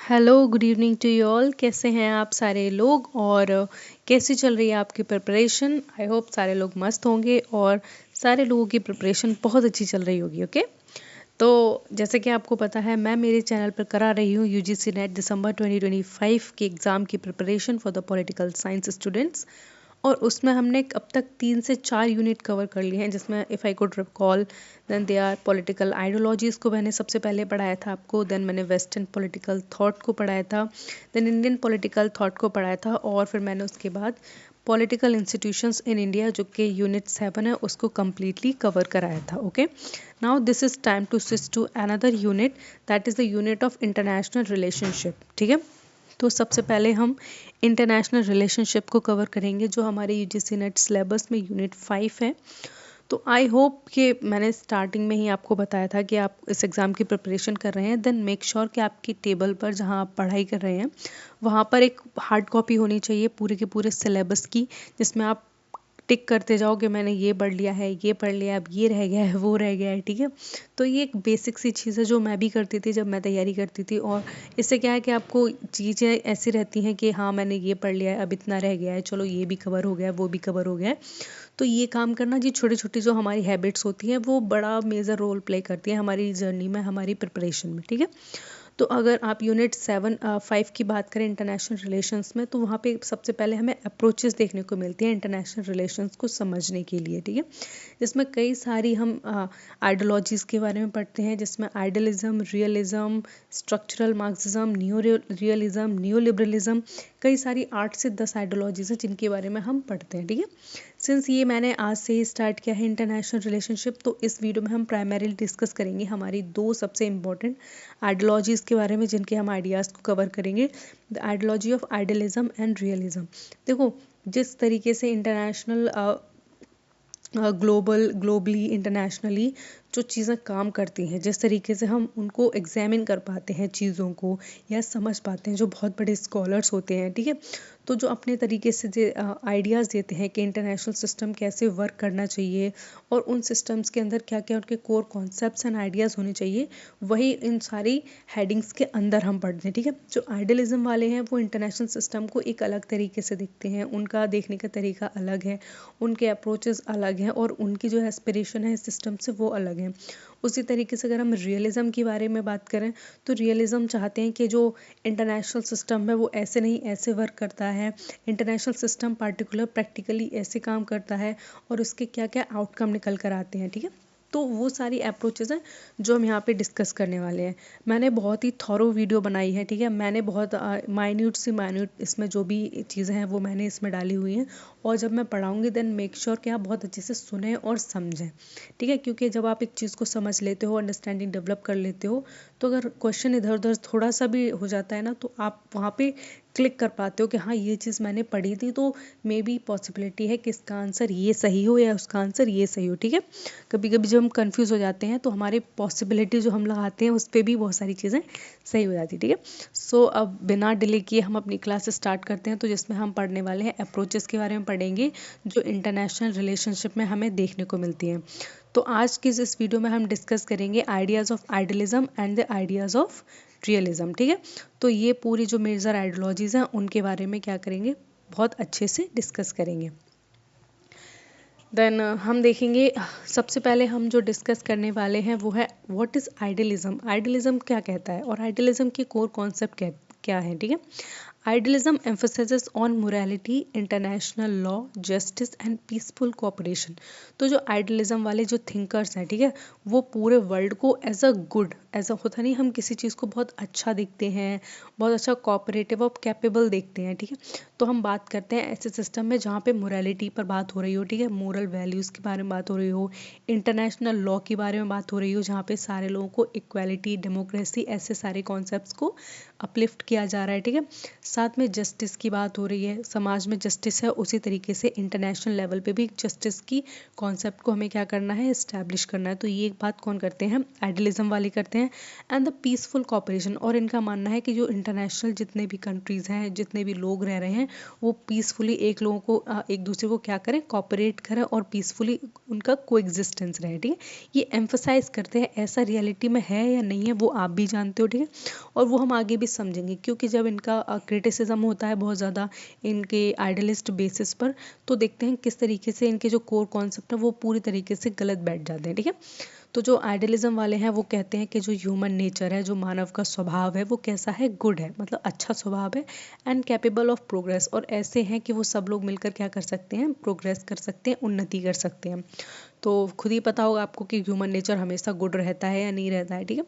Hello, good evening to you all. कैसे हैं आप सारे लोग और कैसी चल रही है आपकी प्रिपरेशन। आई होप सारे लोग मस्त होंगे और सारे लोगों की प्रिपरेशन बहुत अच्छी चल रही होगी। ओके, तो जैसे कि आपको पता है मैं मेरे चैनल पर करा रही हूँ यूजीसी नेट दिसंबर 2025 के एग्ज़ाम की preparation for the political science students. और उसमें हमने अब तक 3 से 4 यूनिट कवर कर लिए हैं, जिसमें if I could recall then they are political ideologies को मैंने सबसे पहले पढ़ाया था आपको, देन मैंने वेस्टर्न पॉलिटिकल थॉट को पढ़ाया था, देन इंडियन पॉलिटिकल थॉट को पढ़ाया था, और फिर मैंने उसके बाद पॉलिटिकल इंस्टीट्यूशंस इन इंडिया जो कि यूनिट 7 है उसको कम्प्लीटली कवर कराया था। Okay, now this is time to switch to another unit, that is the unit of international relationship. ठीक है, तो सबसे पहले हम इंटरनेशनल रिलेशनशिप को कवर करेंगे जो हमारे यूजीसी नेट सिलेबस में यूनिट 5 है। तो आई होप कि मैंने स्टार्टिंग में ही आपको बताया था कि आप इस एग्ज़ाम की प्रिपरेशन कर रहे हैं, देन मेक श्योर कि आपकी टेबल पर जहां आप पढ़ाई कर रहे हैं वहां पर एक हार्ड कॉपी होनी चाहिए पूरे के पूरे सिलेबस की, जिसमें आप टिक करते जाओ कि मैंने ये पढ़ लिया है, ये पढ़ लिया, अब ये रह गया है, वो रह गया है। ठीक है, तो ये एक बेसिक सी चीज़ है जो मैं भी करती थी जब मैं तैयारी करती थी, और इससे क्या है कि आपको चीज़ें ऐसी रहती हैं कि हाँ मैंने ये पढ़ लिया है, अब इतना रह गया है, चलो ये भी कवर हो गया है, वो भी कवर हो गया है। तो ये काम करना जी, छोटी छोटी जो हमारी हैबिट्स होती हैं वो बड़ा मेजर रोल प्ले करती है हमारी जर्नी में, हमारी प्रिपरेशन में। ठीक है, तो अगर आप यूनिट 5 की बात करें इंटरनेशनल रिलेशंस में, तो वहाँ पे सबसे पहले हमें अप्रोचेस देखने को मिलती हैं इंटरनेशनल रिलेशंस को समझने के लिए। ठीक है, जिसमें कई सारी हम आइडियोलॉजीज़ के बारे में पढ़ते हैं, जिसमें idealism, realism, structural Marxism, new realism, new liberalism, कई सारी 8 से 10 आइडियोलॉजीज़ हैं जिनके बारे में हम पढ़ते हैं। ठीक है, सिंस ये मैंने आज से ही स्टार्ट किया है इंटरनेशनल रिलेशनशिप, तो इस वीडियो में हम प्राइमरीली डिस्कस करेंगे हमारी 2 सबसे इम्पोर्टेंट आइडियोलॉजीज़ के बारे में जिनके हम आइडियाज़ को कवर करेंगे, the ideology of idealism and realism. देखो, जिस तरीके से इंटरनेशनल ग्लोबली इंटरनेशनली जो चीज़ें काम करती हैं, जिस तरीके से हम उनको एग्जामिन कर पाते हैं चीज़ों को या समझ पाते हैं, जो बहुत बड़े स्कॉलर्स होते हैं। ठीक है, तो जो अपने तरीके से आइडियाज़ देते हैं कि इंटरनेशनल सिस्टम कैसे वर्क करना चाहिए और उन सिस्टम्स के अंदर क्या क्या उनके कोर कॉन्सेप्ट्स एंड आइडियाज़ होने चाहिए, वही इन सारी हेडिंग्स के अंदर हम पढ़ते हैं। ठीक है, जो आइडियलिज्म वाले हैं वो इंटरनेशनल सिस्टम को एक अलग तरीके से देखते हैं, उनका देखने का तरीका अलग है, उनके अप्रोचेस अलग हैं और उनकी जो एस्पिरेशन है इस सिस्टम से वो अलग है। उसी तरीके से अगर हम रियलिज्म के बारे में बात करें, तो रियलिज्म चाहते हैं कि जो इंटरनेशनल सिस्टम है वो ऐसे नहीं ऐसे वर्क करता है, इंटरनेशनल सिस्टम पार्टिकुलर प्रैक्टिकली ऐसे काम करता है और उसके क्या क्या आउटकम निकल कर आते हैं। ठीक है, तो वो सारी अप्रोचेज़ हैं जो हम यहाँ पे डिस्कस करने वाले हैं। मैंने बहुत ही थॉरो वीडियो बनाई है। ठीक है, मैंने बहुत माइन्यूट से माइन्यूट इसमें जो भी चीज़ें हैं वो मैंने इसमें डाली हुई हैं, और जब मैं पढ़ाऊँगी देन मेक श्योर कि आप बहुत अच्छे से सुने और समझें। ठीक है, क्योंकि जब आप एक चीज़ को समझ लेते हो, अंडरस्टैंडिंग डेवलप कर लेते हो, तो अगर क्वेश्चन इधर उधर थोड़ा सा भी हो जाता है ना, तो आप वहाँ पे क्लिक कर पाते हो कि हाँ ये चीज़ मैंने पढ़ी थी, तो मे बी पॉसिबिलिटी है कि इसका आंसर ये सही हो या उसका आंसर ये सही हो। ठीक है, कभी कभी जब हम कंफ्यूज हो जाते हैं तो हमारे पॉसिबिलिटी जो हम लगाते हैं उस पर भी बहुत सारी चीज़ें सही हो जाती है। ठीक है, सो अब बिना डिले किए हम अपनी क्लास स्टार्ट करते हैं, तो जिसमें हम पढ़ने वाले हैं अप्रोचेस के बारे में पढ़ेंगे जो इंटरनेशनल रिलेशनशिप में हमें देखने को मिलती हैं। तो आज की इस वीडियो में हम डिस्कस करेंगे ideas of idealism and the ideas of realism. ठीक है, तो ये पूरी जो मेजर आइडियोलॉजीज़ हैं उनके बारे में क्या करेंगे, बहुत अच्छे से डिस्कस करेंगे। देन हम देखेंगे, सबसे पहले हम जो डिस्कस करने वाले हैं वो है व्हाट इज़ आइडियलिज्म। आइडियलिज्म क्या कहता है और आइडियलिज्म के कोर कॉन्सेप्ट क्या है। ठीक है, idealism emphasizes on morality, international law, justice and peaceful cooperation. तो जो आइडियलिज्म वाले जो थिंकर्स हैं, ठीक है, वो पूरे वर्ल्ड को एज अ गुड, ऐसा होता नहीं हम किसी चीज़ को बहुत अच्छा देखते हैं, बहुत अच्छा कोऑपरेटिव और कैपेबल देखते हैं। ठीक है, तो हम बात करते हैं ऐसे सिस्टम में जहाँ पे मोरालिटी पर बात हो रही हो, ठीक है, मोरल वैल्यूज़ के बारे में बात हो रही हो, इंटरनेशनल लॉ के बारे में बात हो रही हो, जहाँ पे सारे लोगों को इक्वालिटी, डेमोक्रेसी, ऐसे सारे कॉन्सेप्ट्स को अपलिफ्ट किया जा रहा है। ठीक है, साथ में जस्टिस की बात हो रही है, समाज में जस्टिस है, उसी तरीके से इंटरनेशनल लेवल पे भी जस्टिस की कॉन्सेप्ट को हमें क्या करना है, इस्टेब्लिश करना है। तो ये एक बात कौन करते हैं, आइडियलिज्म वाले करते हैं। एंड द पीसफुल कॉपरेशन, और इनका मानना है कि जो इंटरनेशनल जितने भी कंट्रीज़ हैं, जितने भी लोग रह रहे हैं, वो पीसफुली एक लोगों को एक दूसरे को क्या करें, कॉपरेट करें और पीसफुली उनका कोएग्जिस्टेंस रहे। ठीक है, ये एम्फोसाइज करते हैं। ऐसा रियलिटी में है या नहीं है वो आप भी जानते हो, ठीक है, और वो हम आगे भी समझेंगे, क्योंकि जब इनका क्रिटिसिज्म होता है बहुत ज़्यादा इनके आइडियलिस्ट बेसिस पर, तो देखते हैं किस तरीके से इनके जो कोर कॉन्सेप्ट है वो पूरी तरीके से गलत बैठ जाते हैं। ठीक है, तो जो आइडियलिज्म वाले हैं वो कहते हैं कि जो ह्यूमन नेचर है, जो मानव का स्वभाव है, वो कैसा है, गुड है, मतलब अच्छा स्वभाव है, एंड कैपेबल ऑफ प्रोग्रेस, और ऐसे हैं कि वो सब लोग मिलकर क्या कर सकते हैं, प्रोग्रेस कर सकते हैं, उन्नति कर सकते हैं। तो खुद ही पता होगा आपको कि ह्यूमन नेचर हमेशा गुड रहता है या नहीं रहता है। ठीक है,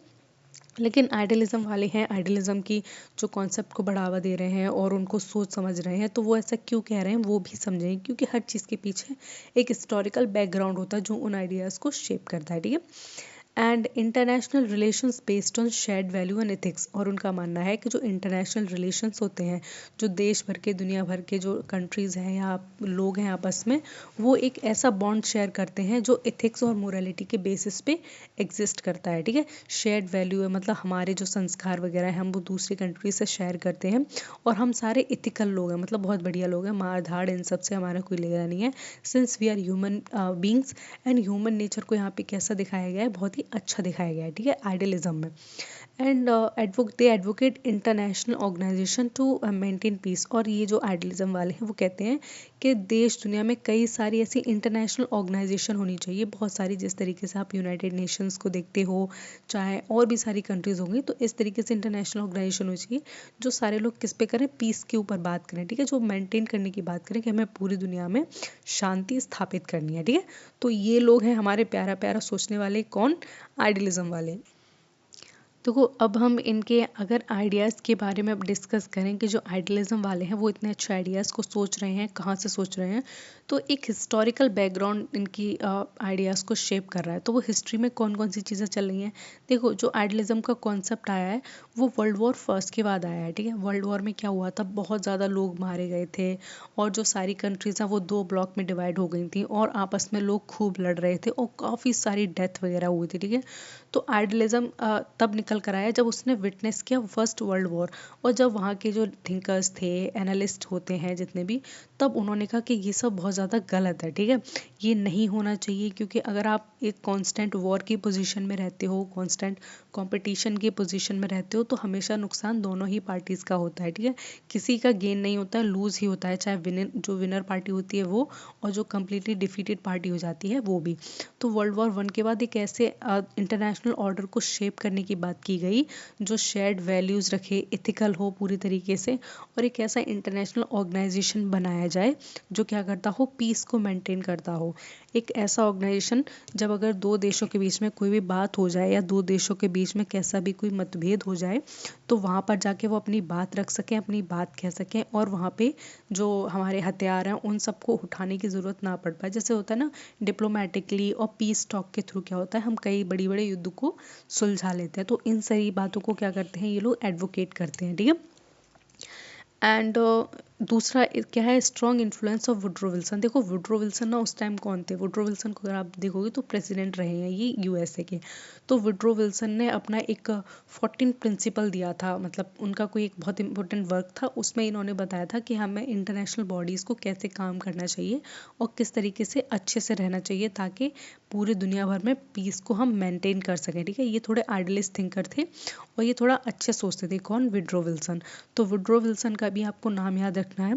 लेकिन आइडियलिज्म वाले हैं, आइडियलिज्म की जो कॉन्सेप्ट को बढ़ावा दे रहे हैं और उनको सोच समझ रहे हैं, तो वो ऐसा क्यों कह रहे हैं वो भी समझेंगे, क्योंकि हर चीज़ के पीछे एक हिस्टोरिकल बैकग्राउंड होता है जो उन आइडियाज़ को शेप करता है। ठीक है, and international relations based on shared value and ethics, और उनका मानना है कि जो इंटरनेशनल रिलेशंस होते हैं, जो देश भर के दुनिया भर के जो कंट्रीज़ हैं या लोग हैं आपस में, वो एक ऐसा बॉन्ड शेयर करते हैं जो एथिक्स और मोरालिटी के बेसिस पे एग्जिस्ट करता है। ठीक है, शेयर्ड वैल्यू है, मतलब हमारे जो संस्कार वगैरह हैं हम वो दूसरी कंट्री से शेयर करते हैं, और हम सारे इथिकल लोग हैं, मतलब बहुत बढ़िया लोग हैं, मार धाड़ इन सब से हमारा कोई लेना नहीं है, since we are human beings. And human nature को यहाँ पे कैसा दिखाया गया है, बहुत ही अच्छा दिखाया गया है। ठीक है, आइडियलिज्म में। And they advocate international organisation to maintain peace, और ये जो आइडियलिज्म वाले हैं वो कहते हैं कि देश दुनिया में कई सारी ऐसी इंटरनेशनल ऑर्गेनाइजेशन होनी चाहिए, बहुत सारी, जिस तरीके से आप यूनाइटेड नेशंस को देखते हो, चाहे और भी सारी कंट्रीज होंगी, तो इस तरीके से इंटरनेशनल ऑर्गेनाइजेशन होनी चाहिए जो सारे लोग किस पे करें, पीस के ऊपर बात करें। ठीक है, जो मेंटेन करने की बात करें कि हमें पूरी दुनिया में शांति स्थापित करनी है। ठीक है, तो ये लोग हैं हमारे प्यारा प्यारा सोचने वाले, कौन, आइडियलिज्म वाले। देखो, अब हम इनके अगर आइडियाज़ के बारे में अब डिस्कस करें कि जो आइडियलिज्म वाले हैं वो इतने अच्छे आइडियाज़ को सोच रहे हैं, कहाँ से सोच रहे हैं, तो एक हिस्टोरिकल बैकग्राउंड इनकी आइडियाज़ को शेप कर रहा है। तो वो हिस्ट्री में कौन कौन सी चीज़ें चल रही हैं, देखो, जो आइडियलिज्म का कॉन्सेप्ट आया है वो वर्ल्ड वॉर फर्स्ट के बाद आया है। ठीक है, वर्ल्ड वॉर में क्या हुआ था, बहुत ज़्यादा लोग मारे गए थे, और जो सारी कंट्रीज़ हैं वो 2 ब्लॉक में डिवाइड हो गई थी, और आपस में लोग खूब लड़ रहे थे, और काफ़ी सारी डेथ वगैरह हुई थी। ठीक है, तो आइडियलिज्म तब निकल कर आया जब उसने विटनेस किया फर्स्ट वर्ल्ड वॉर, और जब वहाँ के जो थिंकर्स थे, एनालिस्ट होते हैं जितने भी, तब उन्होंने कहा कि ये सब बहुत ज़्यादा गलत है। ठीक है, ये नहीं होना चाहिए, क्योंकि अगर आप एक कांस्टेंट वॉर की पोजीशन में रहते हो, कांस्टेंट कंपटीशन की पोजीशन में रहते हो, तो हमेशा नुकसान दोनों ही पार्टीज़ का होता है। ठीक है, किसी का गेन नहीं होता है, लूज़ ही होता है, चाहे विनर पार्टी होती है वो, और जो कम्प्लीटली डिफीटेड पार्टी हो जाती है वो भी। तो वर्ल्ड वॉर 1 के बाद एक ऐसे इंटरनेशनल ऑर्डर को शेप करने की बात की गई जो शेयर्ड वैल्यूज़ रखे, इथिकल हो पूरी तरीके से, और एक ऐसा इंटरनेशनल ऑर्गेनाइजेशन बनाया जाए जो क्या करता हो, पीस को मेंटेन करता हो। एक ऐसा ऑर्गेनाइजेशन, जब अगर 2 देशों के बीच में कोई भी बात हो जाए या 2 देशों के बीच में कैसा भी कोई मतभेद हो जाए, तो वहाँ पर जाके वो अपनी बात रख सकें, अपनी बात कह सकें, और वहाँ पे जो हमारे हथियार हैं उन सबको उठाने की ज़रूरत ना पड़ पाए। जैसे होता है ना, डिप्लोमेटिकली और पीस टॉक के थ्रू क्या होता है, हम कई बड़ी बड़े युद्ध को सुलझा लेते हैं। तो इन सारी बातों को क्या करते हैं ये लोग, एडवोकेट करते हैं। ठीक है, एंड दूसरा क्या है, strong influence of Woodrow Wilson. देखो, वुड्रो विल्सन ना उस टाइम कौन थे, वुड्रो विल्सन को अगर आप देखोगे तो प्रेसिडेंट रहे हैं ये यूएसए के। तो वुड्रो विल्सन ने अपना एक 14 प्रिंसिपल दिया था, मतलब उनका कोई एक बहुत इंपॉर्टेंट वर्क था, उसमें इन्होंने बताया था कि हमें इंटरनेशनल बॉडीज़ को कैसे काम करना चाहिए और किस तरीके से अच्छे से रहना चाहिए, ताकि पूरी दुनिया भर में पीस को हम मेंटेन कर सकें। ठीक है, ये थोड़े आइडियलिस्ट थिंकर थे और ये थोड़ा अच्छे सोचते थे। कौन, वुड्रो विल्सन। तो वुड्रो विल्सन का भी आपको नाम याद रखना है।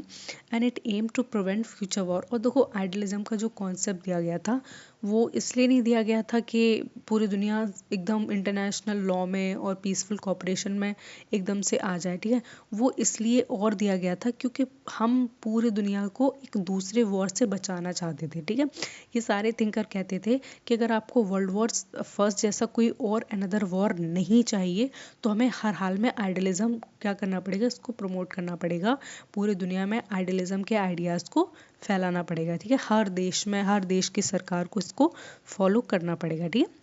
And it aim to prevent future war. और देखो, आइडियलिज्म का जो कॉन्सेप्ट दिया गया था वो इसलिए नहीं दिया गया था कि पूरी दुनिया एकदम इंटरनेशनल लॉ में और पीसफुल कॉपरेशन में एकदम से आ जाए। ठीक है, वो इसलिए और दिया गया था क्योंकि हम पूरी दुनिया को एक दूसरे वॉर से बचाना चाहते थे। ठीक है, ये सारे थिंकर कहते थे कि अगर आपको वर्ल्ड वॉर फर्स्ट जैसा कोई और अनदर वॉर नहीं चाहिए, तो हमें हर हाल में आइडियलिज्म क्या करना पड़ेगा, इसको प्रमोट करना पड़ेगा, पूरी दुनिया में आइडियलिज्म के आइडियाज़ को फैलाना पड़ेगा। ठीक है, हर देश में, हर देश की सरकार को इसको फॉलो करना पड़ेगा। ठीक है,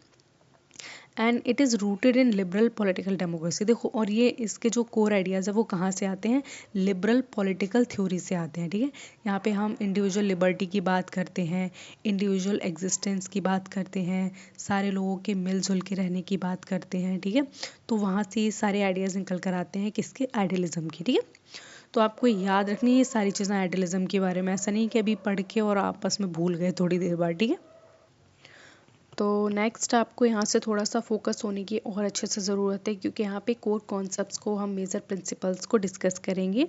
and it is rooted in liberal political democracy. देखो, और ये इसके जो कोर आइडियाज़ है वो कहाँ से आते हैं, लिबरल पॉलिटिकल थ्योरी से आते हैं। ठीक है, यहाँ पे हम इंडिविजुअल लिबर्टी की बात करते हैं, इंडिविजुअल एग्जिस्टेंस की बात करते हैं, सारे लोगों के मिलजुल के रहने की बात करते हैं। ठीक है, तो वहाँ से ये सारे आइडियाज़ निकल कर आते हैं किसके, आइडियलिज्म की। ठीक है, तो आपको याद रखनी है ये सारी चीज़ें आइडियलिज्म के बारे में, ऐसा नहीं कि अभी पढ़ के और आपस में भूल गए थोड़ी देर बाद। ठीक है, तो नेक्स्ट आपको यहाँ से थोड़ा सा फोकस होने की और अच्छे से ज़रूरत है, क्योंकि यहाँ पे कोर कॉन्सेप्ट्स को हम मेजर प्रिंसिपल्स को डिस्कस करेंगे।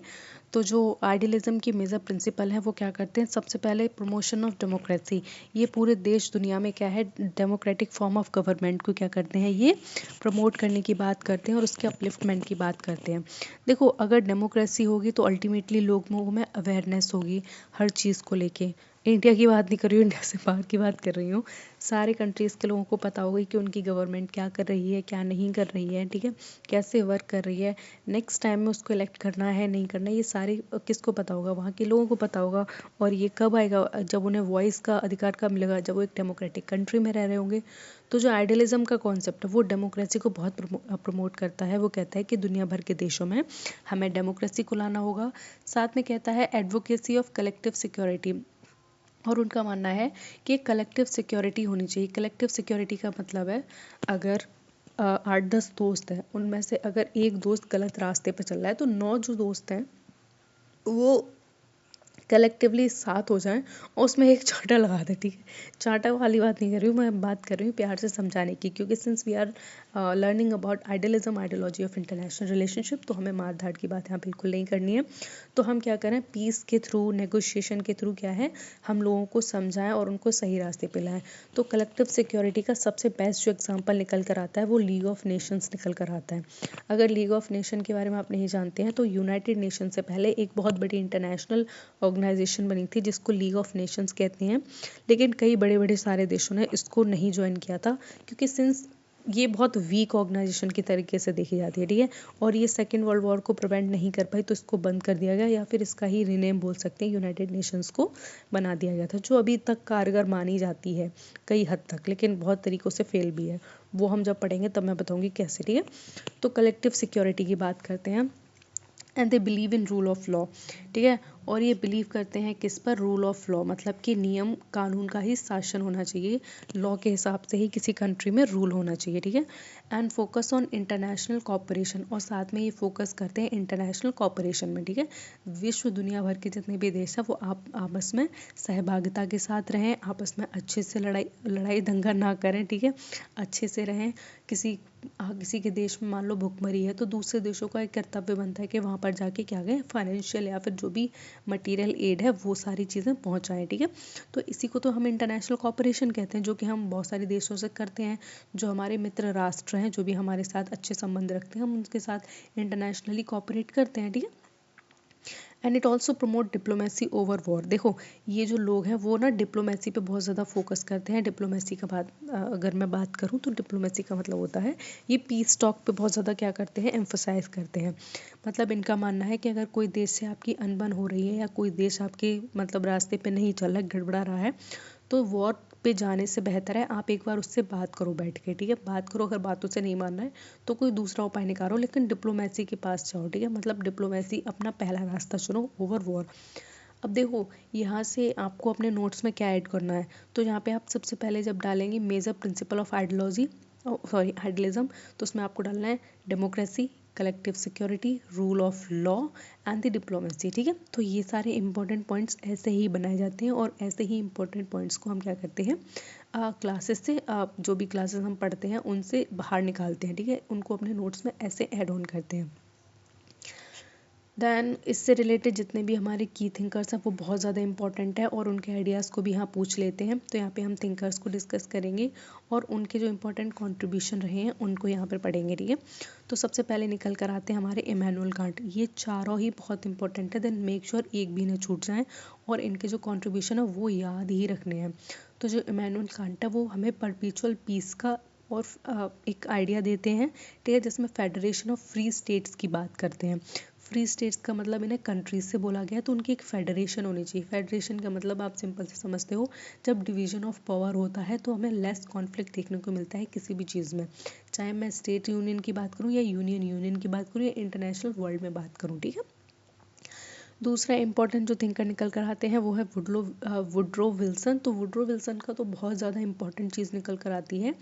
तो जो आइडियलिज्म की मेजर प्रिंसिपल है वो क्या करते हैं, सबसे पहले प्रमोशन ऑफ डेमोक्रेसी। ये पूरे देश दुनिया में क्या है, डेमोक्रेटिक फॉर्म ऑफ गवर्नमेंट को क्या करते हैं, ये प्रमोट करने की बात करते हैं और उसके अपलिफ्टमेंट की बात करते हैं। देखो, अगर डेमोक्रेसी होगी तो अल्टीमेटली लोगों में अवेयरनेस होगी हर चीज़ को लेके। इंडिया की बात नहीं कर रही हूँ, इंडिया से बाहर की बात कर रही हूँ। सारे कंट्रीज़ के लोगों को पता होगा कि उनकी गवर्नमेंट क्या कर रही है, क्या नहीं कर रही है। ठीक है, कैसे वर्क कर रही है, नेक्स्ट टाइम में उसको इलेक्ट करना है नहीं करना है, ये सारे किसको पता होगा, वहाँ के लोगों को पता होगा। और ये कब आएगा, जब उन्हें वॉइस का अधिकार कब मिलेगा, जब वो एक डेमोक्रेटिक कंट्री में रह रहे होंगे। तो जो आइडियलिज्म का कॉन्सेप्ट है वो डेमोक्रेसी को बहुत प्रमोट करता है। वो कहता है कि दुनिया भर के देशों में हमें डेमोक्रेसी को लाना होगा। साथ में कहता है एडवोकेसी ऑफ कलेक्टिव सिक्योरिटी, और उनका मानना है कि कलेक्टिव सिक्योरिटी होनी चाहिए। कलेक्टिव सिक्योरिटी का मतलब है, अगर 8-10 दोस्त हैं, उनमें से अगर एक दोस्त गलत रास्ते पर चल रहा है तो 9 जो दोस्त हैं वो कलेक्टिवली साथ हो जाएं और उसमें एक चांटा लगा दें। ठीक है, चांटा वाली बात नहीं कर रही हूँ मैं, बात कर रही हूँ प्यार से समझाने की, क्योंकि since we are learning about idealism, ideology of international relationship, तो हमें मार धाड़ की बात यहाँ बिल्कुल नहीं करनी है। तो हम क्या करें, पीस के थ्रू, नेगोशिएशन के थ्रू क्या है, हम लोगों को समझाएं और उनको सही रास्ते पे लाएं। तो कलेक्टिव सिक्योरिटी का सबसे बेस्ट जो एग्जाम्पल निकल कर आता है वो लीग ऑफ नेशंस निकल कर आता है। अगर लीग ऑफ नेशन के बारे में आप नहीं जानते हैं तो यूनाइटेड नेशन से पहले एक बहुत बड़ी इंटरनेशनल ऑर्गेनाइजेशन बनी थी जिसको लीग ऑफ नेशंस कहते हैं। लेकिन कई बड़े बड़े सारे देशों ने इसको नहीं ज्वाइन किया था, क्योंकि सिंस ये बहुत वीक ऑर्गेनाइजेशन की तरीके से देखी जाती है। ठीक है, और ये सेकेंड वर्ल्ड वॉर को प्रिवेंट नहीं कर पाई, तो इसको बंद कर दिया गया, या फिर इसका ही रीनेम बोल सकते हैं, यूनाइटेड नेशंस को बना दिया गया था, जो अभी तक कारगर मानी जाती है कई हद तक, लेकिन बहुत तरीक़ों से फेल भी है। वो हम जब पढ़ेंगे तब मैं बताऊंगी कैसे। ठीक है, तो कलेक्टिव सिक्योरिटी की बात करते हैं। And they believe in rule of law. ठीक है, और ये बिलीव करते हैं किस पर, रूल ऑफ लॉ, मतलब कि नियम कानून का ही शासन होना चाहिए, लॉ के हिसाब से ही किसी कंट्री में रूल होना चाहिए। ठीक है, and focus on international cooperation, और साथ में ये फोकस करते हैं इंटरनेशनल कॉपरेशन में। ठीक है, विश्व दुनिया भर के जितने भी देश हैं वो आपस में सहभागिता के साथ रहें, आपस में अच्छे से लड़ाई दंगा ना करें। ठीक है, अच्छे से रहें। किसी के देश में मान लो भुखमरी है तो दूसरे देशों का एक कर्तव्य बनता है कि वहाँ पर जाके क्या करें, फाइनेंशियल या फिर जो भी मटेरियल एड है वो सारी चीज़ें पहुँचाएं। ठीक है, तो इसी को तो हम इंटरनेशनल कॉपरेशन कहते हैं, जो कि हम बहुत सारे देशों से करते हैं। जो हमारे मित्र राष्ट्र हैं, जो भी हमारे साथ अच्छे संबंध रखते हैं, हम उनके साथ इंटरनेशनली कॉपरेट करते हैं। ठीक है, and it also promote diplomacy over war. देखो, ये जो लोग हैं वो ना डिप्लोमेसी पे बहुत ज़्यादा फोकस करते हैं। डिप्लोमेसी का बात अगर मैं बात करूँ तो डिप्लोमेसी का मतलब होता है ये पीस टॉक पे बहुत ज़्यादा क्या करते हैं, एम्फोसाइज करते हैं। मतलब इनका मानना है कि अगर कोई देश से आपकी अनबन हो रही है या कोई देश आपके मतलब रास्ते पे नहीं चल रहा है, गड़बड़ा रहा है, तो वॉर पे जाने से बेहतर है आप एक बार उससे बात करो बैठ के। ठीक है, बात करो, अगर बातों से नहीं मान रहा है तो कोई दूसरा उपाय निकालो, लेकिन डिप्लोमेसी के पास जाओ। ठीक है, मतलब डिप्लोमेसी अपना पहला रास्ता चुनो ओवर वॉर। अब देखो, यहाँ से आपको अपने नोट्स में क्या ऐड करना है, तो यहाँ पे आप सबसे पहले जब डालेंगे major principle of ideology, idealism, तो उसमें आपको डालना है democracy, collective security, rule of law and the diplomacy. ठीक है, तो ये सारे इंपॉर्टेंट पॉइंट्स ऐसे ही बनाए जाते हैं और ऐसे ही इंपॉर्टेंट पॉइंट्स को हम क्या करते हैं, क्लासेस से जो भी क्लासेस हम पढ़ते हैं उनसे बाहर निकालते हैं। ठीक है, उनको अपने नोट्स में ऐसे ऐड ऑन करते हैं। दैन इससे रिलेटेड जितने भी हमारे की थिंकर्स हैं वो बहुत ज़्यादा इंपॉर्टेंट है और उनके आइडियाज़ को भी यहाँ पूछ लेते हैं। तो यहाँ पे हम थिंकर्स को डिस्कस करेंगे और उनके जो इंपॉर्टेंट कंट्रीब्यूशन रहे हैं उनको यहाँ पर पढ़ेंगे। ठीक है, तो सबसे पहले निकल कर आते हैं हमारे इमैनुअल कांट। ये चारों ही बहुत इंपॉर्टेंट है, देन मेक श्योर एक भी न छूट जाए और इनके जो कॉन्ट्रीब्यूशन है वो याद ही रखने हैं। तो जो इमैनुअल कांट है वो हमें परपीचुअल पीस का और एक आइडिया देते हैं। ठीक है, जिसमें फेडरेशन ऑफ फ्री स्टेट्स की बात करते हैं। फ्री स्टेट्स का मतलब इन्हें कंट्रीज से बोला गया है, तो उनकी एक फेडरेशन होनी चाहिए। फेडरेशन का मतलब आप सिंपल से समझते हो, जब डिवीजन ऑफ पावर होता है तो हमें लेस कॉन्फ्लिक्ट देखने को मिलता है किसी भी चीज़ में, चाहे मैं स्टेट यूनियन की बात करूँ या यूनियन की बात करूँ या इंटरनेशनल वर्ल्ड में बात करूँ, ठीक है। दूसरा इंपॉर्टेंट जो थिंकर निकल कर आते हैं वो है वुड्रो विल्सन। तो वुड्रो विल्सन का तो बहुत ज़्यादा इंपॉर्टेंट चीज़ निकल कर आती है,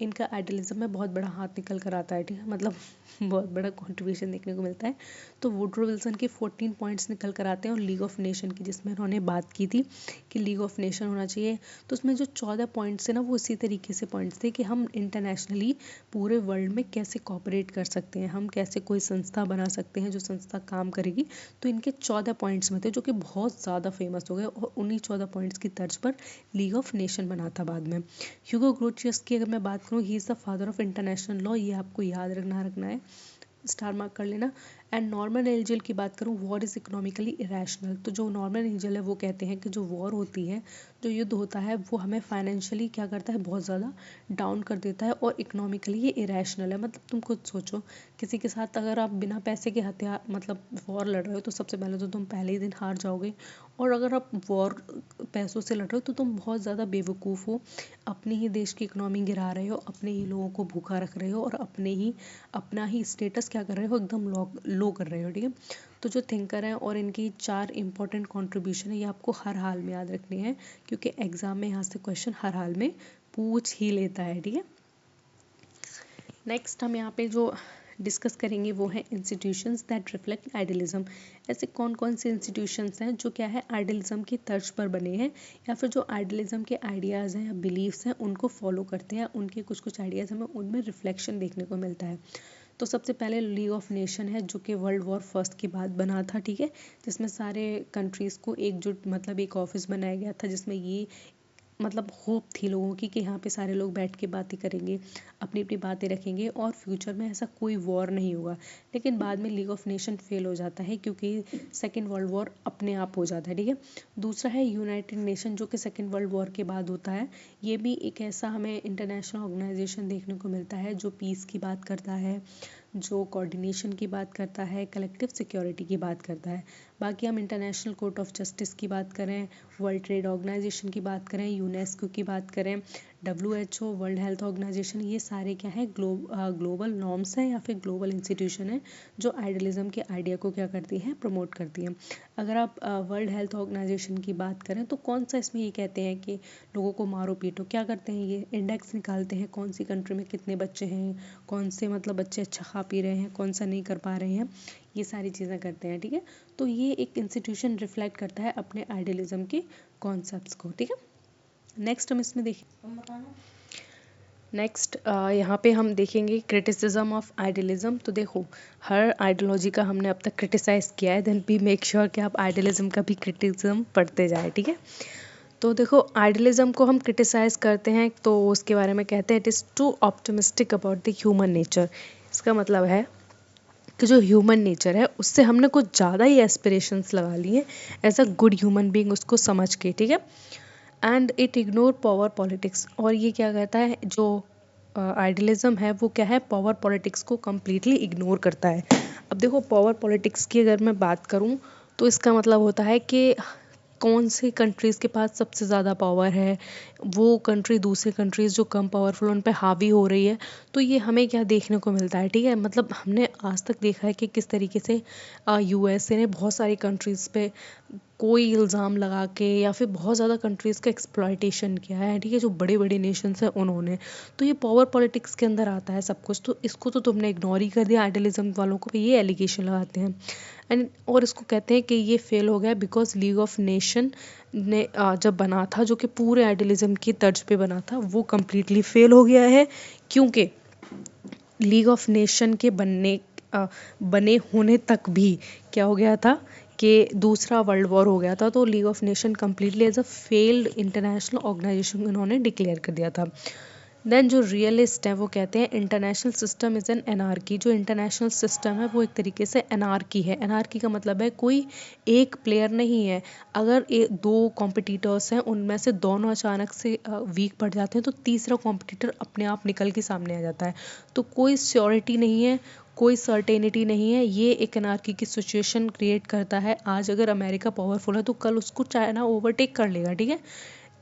इनका आइडियलिज्म में बहुत बड़ा हाथ निकल कर आता है, ठीक है, मतलब बहुत बड़ा कंट्रीब्यूशन देखने को मिलता है। तो वुड्रो विल्सन के 14 पॉइंट्स निकल कर आते हैं, और लीग ऑफ नेशन की जिसमें उन्होंने बात की थी कि लीग ऑफ नेशन होना चाहिए, तो उसमें जो 14 पॉइंट्स थे ना वो इसी तरीके से पॉइंट्स थे कि हम इंटरनेशनली पूरे वर्ल्ड में कैसे कॉपरेट कर सकते हैं, हम कैसे कोई संस्था बना सकते हैं जो संस्था काम करेगी। तो इनके 14 पॉइंट्स में थे जो कि बहुत ज़्यादा फेमस हो गए, और उन्हीं 14 पॉइंट्स की तर्ज पर लीग ऑफ नेशन बना था बाद में। ह्यूगो ग्रोटियस की अगर मैं बात करूँ, he is the father of international law, ये आपको याद रखना है, स्टार मार्क कर लेना। एंड नॉर्मन एंजल की बात करूँ, वॉर इज़ इकोनॉमिकली इरेशनल। तो जो नॉर्मन एंजल है वो कहते हैं कि जो वॉर होती है, जो युद्ध होता है, वो हमें फाइनेंशियली क्या करता है, बहुत ज़्यादा डाउन कर देता है, और इकोनॉमिकली ये इरेशनल है। मतलब तुम खुद सोचो, किसी के साथ अगर आप बिना पैसे के हथियार मतलब वॉर लड़ रहे हो, तो सबसे पहले तो तुम पहले ही दिन हार जाओगे, और अगर आप वॉर पैसों से लड़ रहे हो तो तुम बहुत ज़्यादा बेवकूफ़ हो, अपने ही देश की इकोनॉमी गिरा रहे हो, अपने ही लोगों को भूखा रख रहे हो, और अपना ही स्टेटस क्या कर रहे हो, एकदम लो कर रहे हो, ठीक है। तो जो थिंकर हैं और इनकी 4 इंपॉर्टेंट कंट्रीब्यूशन है, ये आपको हर हाल में याद रखनी है, क्योंकि एग्जाम में यहाँ से क्वेश्चन हर हाल में पूछ ही लेता है, ठीक है। नेक्स्ट हम यहाँ पे जो डिस्कस करेंगे वो है इंस्टीट्यूशंस दैट रिफ्लेक्ट आइडियलिज्म। ऐसे कौन कौन से इंस्टीट्यूशंस हैं जो क्या है, आइडियलिज्म की तर्ज पर बने हैं, या फिर जो आइडियलिज्म के आइडियाज़ हैं या बिलीव्स हैं उनको फॉलो करते हैं, उनके कुछ कुछ आइडियाज़ हमें उनमें रिफ्लेक्शन देखने को मिलता है। तो सबसे पहले लीग ऑफ नेशन है, जो कि वर्ल्ड वॉर फर्स्ट के बाद बना था, ठीक है, जिसमें सारे कंट्रीज़ को एकजुट मतलब एक ऑफिस बनाया गया था, जिसमें ये मतलब होप थी लोगों की कि यहाँ पे सारे लोग बैठ के बातें करेंगे, अपनी अपनी बातें रखेंगे, और फ्यूचर में ऐसा कोई वॉर नहीं होगा। लेकिन बाद में लीग ऑफ नेशन फेल हो जाता है, क्योंकि सेकेंड वर्ल्ड वॉर अपने आप हो जाता है, ठीक है। दूसरा है यूनाइटेड नेशन, जो कि सेकेंड वर्ल्ड वॉर के बाद होता है। ये भी एक ऐसा हमें इंटरनेशनल ऑर्गेनाइजेशन देखने को मिलता है जो पीस की बात करता है, जो कोऑर्डिनेशन की बात करता है, कलेक्टिव सिक्योरिटी की बात करता है। बाकी हम इंटरनेशनल कोर्ट ऑफ जस्टिस की बात करें, वर्ल्ड ट्रेड ऑर्गेनाइजेशन की बात करें, यूनेस्को की बात करें, WHO, वर्ल्ड हेल्थ ऑर्गेनाइजेशन, ये सारे क्या है, ग्लोबल नॉर्म्स हैं या फिर ग्लोबल इंस्टीट्यूशन है जो आइडियलिज्म के आइडिया को क्या करती हैं, प्रमोट करती हैं। अगर आप वर्ल्ड हेल्थ ऑर्गेनाइजेशन की बात करें तो कौन सा इसमें ये कहते हैं कि लोगों को मारो पीटो, क्या करते हैं, ये इंडेक्स निकालते हैं कौन सी कंट्री में कितने बच्चे हैं, कौन से मतलब बच्चे अच्छा खा पी रहे हैं, कौन सा नहीं कर पा रहे हैं, ये सारी चीज़ें करते हैं, ठीक है। तो ये एक इंस्टीट्यूशन रिफ्लेक्ट करता है अपने आइडियलिज्म के कॉन्सेप्ट्स को, ठीक है। नेक्स्ट हम इसमें देखें, नेक्स्ट यहाँ पे हम देखेंगे क्रिटिसिज्म ऑफ आइडियलिज्म। तो देखो, हर आइडियोलॉजी का हमने अब तक क्रिटिसाइज़ किया है, देन बी मेक श्योर कि आप आइडियलिज्म का भी क्रिटिसिज्म पढ़ते जाए, ठीक है। तो देखो, आइडियलिज्म को हम क्रिटिसाइज़ करते हैं तो उसके बारे में कहते हैं it is to optimistic about the human nature. इसका मतलब है कि जो ह्यूमन नेचर है उससे हमने कुछ ज़्यादा ही एस्पिरेशंस लगा ली हैं as a good human being उसको समझ के, ठीक है। And it ignore power politics, और ये क्या कहता है, जो आइडियलिज्म है वो क्या है, पावर पॉलिटिक्स को कम्प्लीटली इग्नोर करता है। अब देखो, पावर पॉलिटिक्स की अगर मैं बात करूँ तो इसका मतलब होता है कि कौन सी कंट्रीज़ के पास सबसे ज़्यादा पावर है, वो कंट्री दूसरी कंट्रीज़ जो कम पावरफुल उन पे हावी हो रही है। तो ये हमें क्या देखने को मिलता है, ठीक है, मतलब हमने आज तक देखा है कि किस तरीके से USA ने बहुत सारी कंट्रीज़ पे कोई इल्ज़ाम लगा के या फिर बहुत ज़्यादा कंट्रीज़ का एक्सप्लॉयटेशन किया है, ठीक है, जो बड़े बड़े नेशंस हैं उन्होंने। तो ये पावर पॉलिटिक्स के अंदर आता है सब कुछ, तो इसको तो तुमने इग्नोर ही कर दिया, आइडियलिज्म वालों को भी ये एलिगेशन लगाते हैं। एंड और इसको कहते हैं कि ये फेल हो गया बिकॉज लीग ऑफ नेशन ने जब बना था, जो कि पूरे आइडियलिज्म की तर्ज पे बना था, वो कम्प्लीटली फेल हो गया है, क्योंकि लीग ऑफ नेशन के बने होने तक भी क्या हो गया था कि दूसरा वर्ल्ड वॉर हो गया था। तो League of Nation completely as a failed international organisation उन्होंने डिक्लेयर कर दिया था। देन जो रियलिस्ट है वो कहते हैं international system is an anarchy. जो इंटरनेशनल सिस्टम है वो एक तरीके से एनार्की है। एनार्की का मतलब है कोई एक प्लेयर नहीं है, अगर दो कॉम्पिटिटर्स हैं उनमें से दोनों अचानक से वीक पड़ जाते हैं तो तीसरा कॉम्पिटिटर अपने आप निकल के सामने आ जाता है। तो कोई श्योरिटी नहीं है, कोई सर्टेनिटी नहीं है, ये एक अनार्की की सिचुएशन क्रिएट करता है। आज अगर अमेरिका पावरफुल है तो कल उसको चाइना ओवरटेक कर लेगा, ठीक है।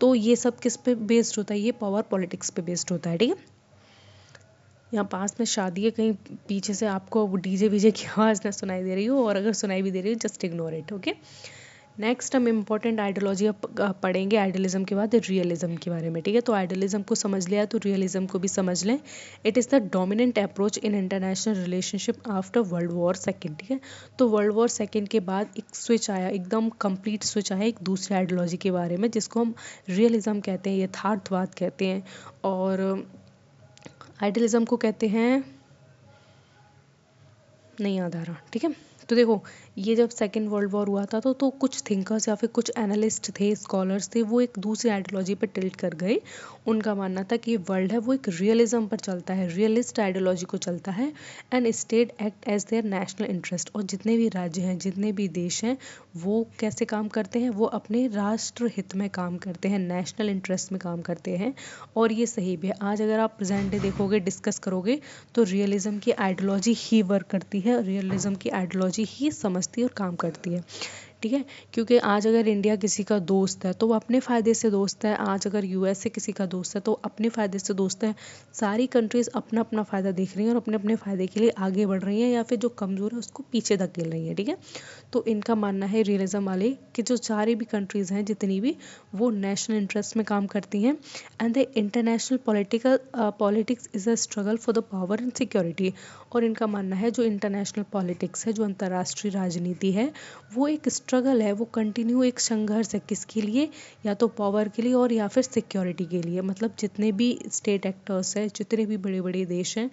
तो ये सब किस पे बेस्ड होता है, ये पावर पॉलिटिक्स पे बेस्ड होता है, ठीक है। यहाँ पास में शादी है, कहीं पीछे से आपको डीजे वीजे की आवाज़ ना सुनाई दे रही हो, और अगर सुनाई भी दे रही हो just ignore it, okay. Next हम इम्पोर्टेंट आइडियोलॉजी पढ़ेंगे आइडियलिज्म के बाद रियलिज्म के बारे में, ठीक है। तो आइडियलिज्म को समझ लिया तो रियलिज्म को भी समझ लें। It is the dominant approach in international relationship after world war second, ठीक है। तो वर्ल्ड वॉर सेकेंड के बाद एक स्विच आया, एकदम कंप्लीट स्विच आया एक दूसरे आइडियोलॉजी के बारे में, जिसको हम रियलिज्म कहते हैं, यथार्थवाद कहते हैं। और आइडियलिज्म को कहते हैं, नहीं याद आ रहा, ठीक है। तो देखो, ये जब सेकेंड वर्ल्ड वॉर हुआ था तो कुछ थिंकर्स या फिर कुछ एनालिस्ट थे, स्कॉलर्स थे, वो एक दूसरी आइडियोलॉजी पर टिल्ट कर गए। उनका मानना था कि वर्ल्ड है वो एक रियलिज्म पर चलता है, रियलिस्ट आइडियोलॉजी को चलता है, and state act as their national interest. और जितने भी राज्य हैं, जितने भी देश हैं, वो कैसे काम करते हैं, वो अपने राष्ट्र हित में काम करते हैं, नेशनल इंटरेस्ट में काम करते हैं। और ये सही भी है। आज अगर आप प्रेजेंट डे देखोगे, डिस्कस करोगे, तो रियलिज्म की आइडियोलॉजी ही वर्क करती है, रियलिज्म की आइडियोलॉजी ही समझती है और काम करती है, ठीक है। क्योंकि आज अगर इंडिया किसी का दोस्त है तो वो अपने फ़ायदे से दोस्त है, आज अगर यूएसए किसी का दोस्त है तो अपने फ़ायदे से दोस्त है। सारी कंट्रीज़ अपना अपना फ़ायदा देख रही हैं और अपने अपने फ़ायदे के लिए आगे बढ़ रही हैं, या फिर जो कमज़ोर है उसको पीछे धकेल रही हैं, ठीक है। तो इनका मानना है रियलिज्म वाले कि जो सारी भी कंट्रीज़ हैं जितनी भी, वो नेशनल इंटरेस्ट में काम करती हैं, and the international politics is a struggle for the power and security. और इनका मानना है जो इंटरनेशनल पॉलिटिक्स है, जो अंतर्राष्ट्रीय राजनीति है, वो एक स्ट्रगल है, वो कंटिन्यू एक संघर्ष है, किसके लिए, या तो पावर के लिए और या फिर सिक्योरिटी के लिए। मतलब जितने भी स्टेट एक्टर्स हैं, जितने भी बड़े बड़े देश हैं,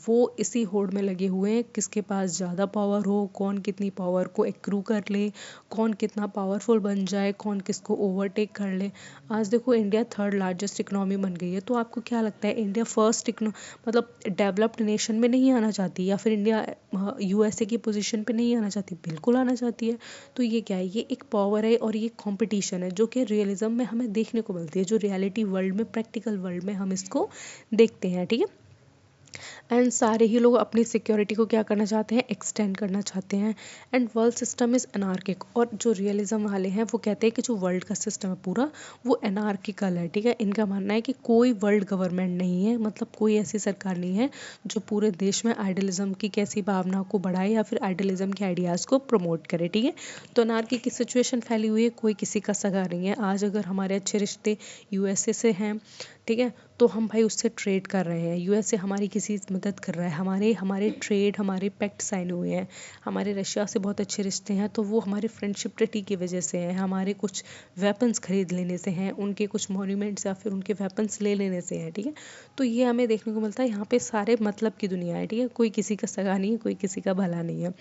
वो इसी होड़ में लगे हुए हैं, किसके पास ज़्यादा पावर हो, कौन कितनी पावर को एक्रू कर ले, कौन कितना पावरफुल बन जाए, कौन किसको ओवरटेक कर ले। आज देखो, इंडिया थर्ड लार्जेस्ट इकोनॉमी बन गई है, तो आपको क्या लगता है इंडिया फर्स्ट मतलब डेवलप्ड नेशन में नहीं आना चाहती, या फिर इंडिया यूएसए की पोजीशन पे नहीं आना चाहती? बिल्कुल आना चाहती है। तो ये क्या है, ये एक पावर है और ये कंपटीशन है, जो कि रियलिज्म में हमें देखने को मिलती है, जो रियलिटी वर्ल्ड में, प्रैक्टिकल वर्ल्ड में हम इसको देखते हैं, ठीक है। एंड सारे ही लोग अपनी सिक्योरिटी को क्या करना चाहते हैं, एक्सटेंड करना चाहते हैं। And world system is anarchic. और जो रियलिज्म वाले हैं वो कहते हैं कि जो वर्ल्ड का सिस्टम है पूरा, वो एनार्किकल है, ठीक है। इनका मानना है कि कोई वर्ल्ड गवर्नमेंट नहीं है, मतलब कोई ऐसी सरकार नहीं है जो पूरे देश में आइडियलिज्म की कैसी भावना को बढ़ाए या फिर आइडियलिज्म के आइडियाज़ को प्रमोट करे, ठीक है। तो एनार्की की सिचुएशन फैली हुई है, कोई किसी का सगा नहीं है। आज अगर हमारे अच्छे रिश्ते यूएसए से हैं, ठीक है, तो हम भाई उससे ट्रेड कर रहे हैं, यूएसए हमारी किसी मदद कर रहा है, हमारे हमारे ट्रेड, हमारे पैक्ट साइन हुए हैं। हमारे रशिया से बहुत अच्छे रिश्ते हैं, तो वो हमारे फ्रेंडशिप ट्रीटी की वजह से हैं, हमारे कुछ वेपन्स खरीद लेने से हैं, उनके कुछ मॉन्यूमेंट्स या फिर उनके वेपन्स ले लेने से हैं, ठीक है। तो ये हमें देखने को मिलता है, यहाँ पे सारे मतलब की दुनिया है, ठीक है। कोई किसी का सगा नहीं है, कोई किसी का भला नहीं है।